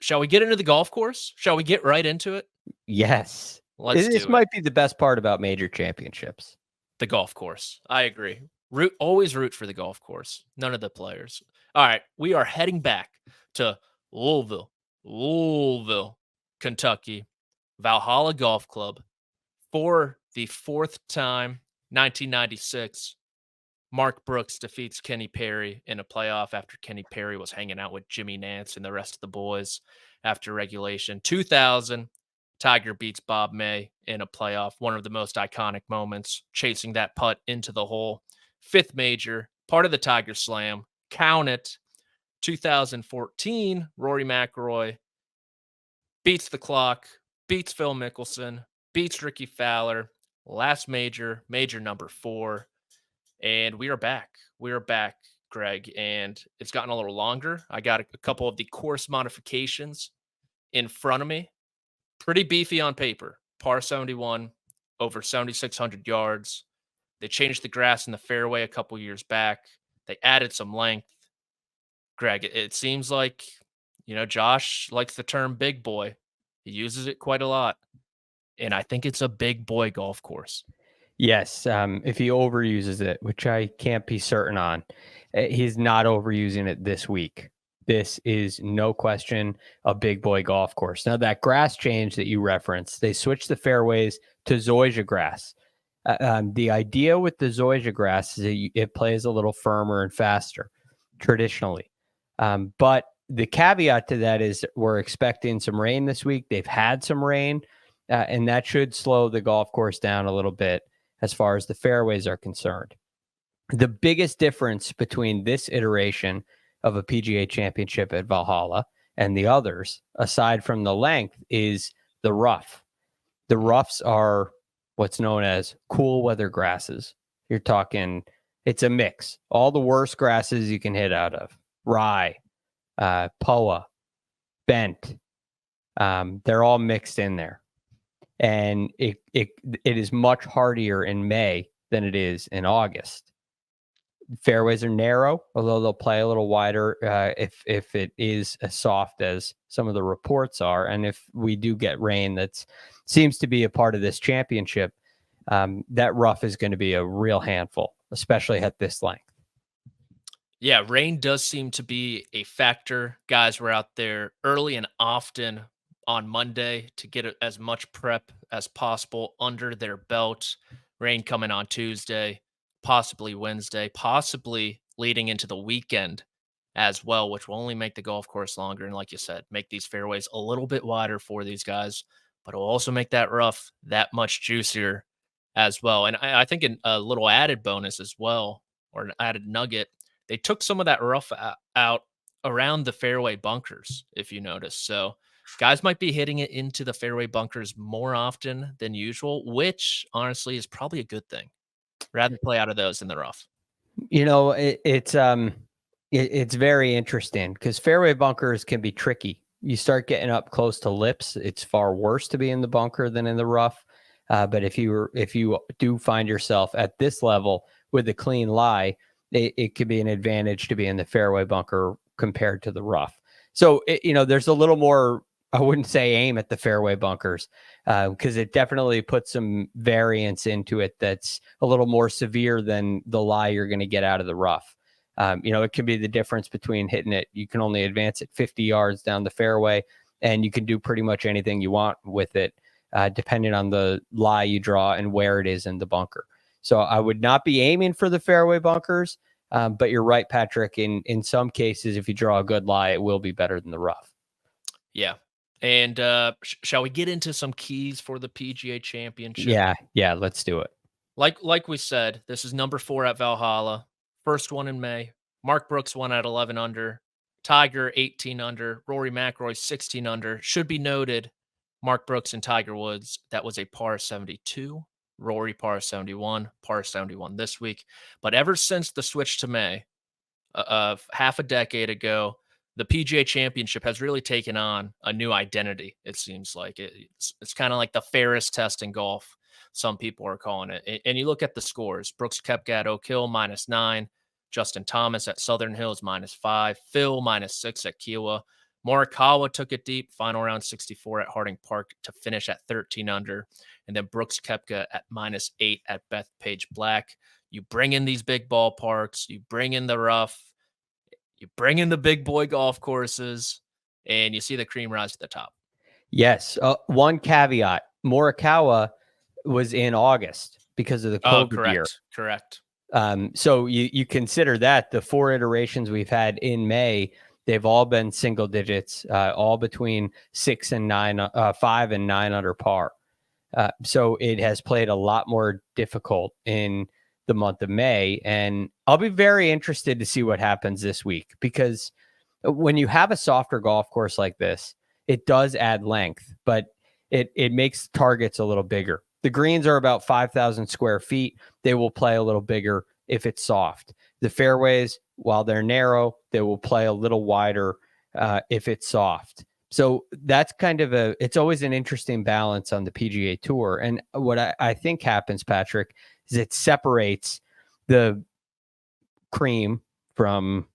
Shall we get into the golf course? Shall we get right into it? Yes. Let's This do it. might be the best part about major championships. The golf course. I agree. Always root for the golf course. None of the players. All right, we are heading back to Louisville, Kentucky, Valhalla Golf Club for the fourth time, 1996. Mark Brooks defeats Kenny Perry in a playoff after Kenny Perry was hanging out with Jimmy Nance and the rest of the boys after regulation. 2000, Tiger beats Bob May in a playoff, one of the most iconic moments, chasing that putt into the hole. Fifth major, part of the Tiger Slam. Count it. 2014, Rory McIlroy beats the clock, beats Phil Mickelson, beats Ricky Fowler. Last major, major number 4. And we are back. We are back, Greg, and it's gotten a little longer. I got a couple of the course modifications in front of me. Pretty beefy on paper. Par 71, over 7,600 yards. They changed the grass in the fairway a couple years back. They added some length. Greg, it seems like, Josh likes the term big boy. He uses it quite a lot. And I think it's a big boy golf course. Yes, if he overuses it, which I can't be certain on, he's not overusing it this week. This is no question a big boy golf course. Now, that grass change that you referenced, they switched the fairways to zoysia grass. The idea with the zoysia grass is that it plays a little firmer and faster, traditionally. But the caveat to that is we're expecting some rain this week. They've had some rain, and that should slow the golf course down a little bit as far as the fairways are concerned. The biggest difference between this iteration of a PGA Championship at Valhalla and the others, aside from the length, is the rough. The roughs are what's known as cool weather grasses. You're talking, it's a mix. All the worst grasses you can hit out of. Rye, POA, bent. They're all mixed in there. And it is much hardier in May than it is in August. Fairways are narrow, although they'll play a little wider if it is as soft as some of the reports are. And if we do get rain, that seems to be a part of this championship, that rough is going to be a real handful, especially at this length. Yeah, rain does seem to be a factor. Guys were out there early and often on Monday to get as much prep as possible under their belt. Rain coming on Tuesday, possibly Wednesday, possibly leading into the weekend as well, which will only make the golf course longer. And like you said, make these fairways a little bit wider for these guys, but it'll also make that rough that much juicier as well. And I think a little added bonus as well, or an added nugget, they took some of that rough out around the fairway bunkers, if you notice. So guys might be hitting it into the fairway bunkers more often than usual, which honestly is probably a good thing. Rather play out of those in the rough. It's very interesting because fairway bunkers can be tricky. You start getting up close to lips, it's far worse to be in the bunker than in the rough. But if you do find yourself at this level with a clean lie, it could be an advantage to be in the fairway bunker compared to the rough. So, there's a little more, I wouldn't say aim at the fairway bunkers, because it definitely puts some variance into it that's a little more severe than the lie you're going to get out of the rough. It can be the difference between hitting it. You can only advance it 50 yards down the fairway, and you can do pretty much anything you want with it, depending on the lie you draw and where it is in the bunker. So I would not be aiming for the fairway bunkers, but you're right, Patrick. In some cases, if you draw a good lie, it will be better than the rough. Yeah. And shall we get into some keys for the PGA Championship? Yeah, let's do it. Like we said, this is number 4 at Valhalla. First one in May. Mark Brooks won at 11 under. Tiger 18 under. Rory McIlroy 16 under. Should be noted, Mark Brooks and Tiger Woods, that was a par 72. Rory par 71. Par 71 this week. But ever since the switch to May of half a decade ago, the PGA Championship has really taken on a new identity, it seems like. It's kind of like the fairest test in golf, some people are calling it. And you look at the scores. Brooks Koepka at Oak Hill, -9. Justin Thomas at Southern Hills, -5. Phil, -6 at Kiowa. Morikawa took it deep, final round 64 at Harding Park to finish at 13 under. And then Brooks Koepka at -8 at Bethpage Black. You bring in these big ballparks, you bring in the rough, you bring in the big boy golf courses, and you see the cream rise to the top. Yes. One caveat: Morikawa was in August because of the Oh, COVID year. correct. So you consider that the 4 iterations we've had in May, they've all been single digits, all between 6 and 9, 5 and 9 under par. So it has played a lot more difficult in the month of May, and I'll be very interested to see what happens this week, because when you have a softer golf course like this, it does add length, but it makes targets a little bigger. The greens are about 5,000 square feet. They will play a little bigger if it's soft. The fairways, while they're narrow, they will play a little wider if it's soft. So that's kind of it's always an interesting balance on the PGA Tour. And what I think happens, Patrick, is it separates the cream from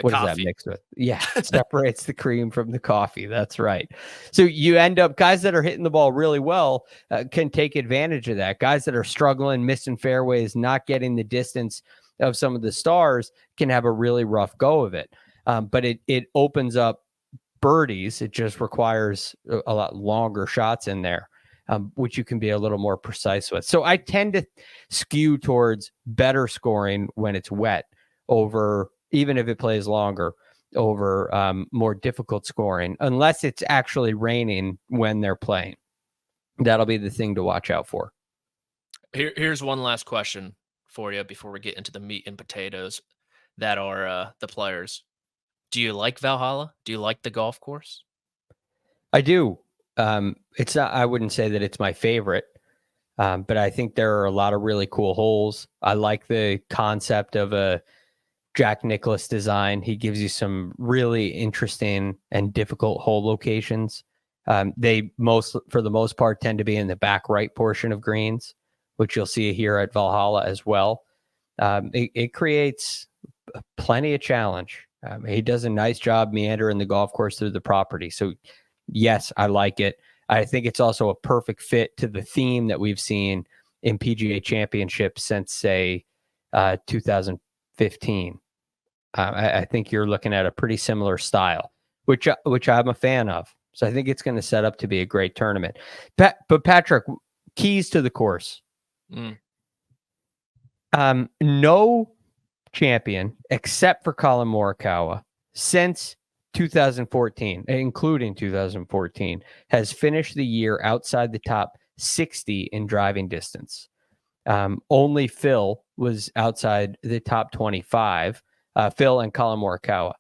what Coffee. does that mix with? Yeah, separates the cream from the coffee. That's right. So you end up, guys that are hitting the ball really well can take advantage of that. Guys that are struggling, missing fairways, not getting the distance of some of the stars can have a really rough go of it. But it opens up birdies. It just requires a lot longer shots in there, which you can be a little more precise with. So I tend to skew towards better scoring when it's wet over, even if it plays longer, over more difficult scoring, unless it's actually raining when they're playing. That'll be the thing to watch out for. Here's one last question for you before we get into the meat and potatoes that are the players. Do you like Valhalla? Do you like the golf course? I do. It's not, I wouldn't say that it's my favorite, but I think there are a lot of really cool holes. I like the concept of a Jack Nicklaus design. He gives you some really interesting and difficult hole locations. They for the most part, tend to be in the back right portion of greens, which you'll see here at Valhalla as well. It creates plenty of challenge. He does a nice job meandering the golf course through the property. So yes, I like it. I think it's also a perfect fit to the theme that we've seen in PGA Championship since, say, 2015. I think you're looking at a pretty similar style, which I'm a fan of. So I think it's going to set up to be a great tournament. But Patrick, keys to the course. No champion except for Colin Morikawa since 2014, including 2014, has finished the year outside the top 60 in driving distance. Only Phil was outside the top 25. Phil and Colin Morikawa.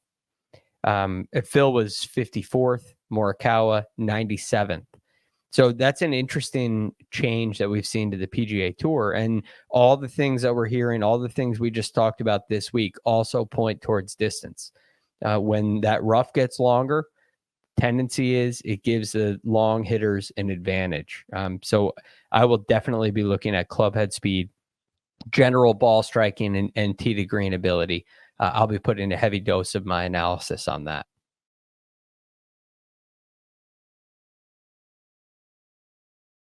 Phil was 54th, Morikawa 97th. So that's an interesting change that we've seen to the PGA Tour. And all the things that we're hearing, all the things we just talked about this week also point towards distance. When that rough gets longer, tendency is it gives the long hitters an advantage. So I will definitely be looking at club head speed, general ball striking, and tee to green ability. I'll be putting a heavy dose of my analysis on that.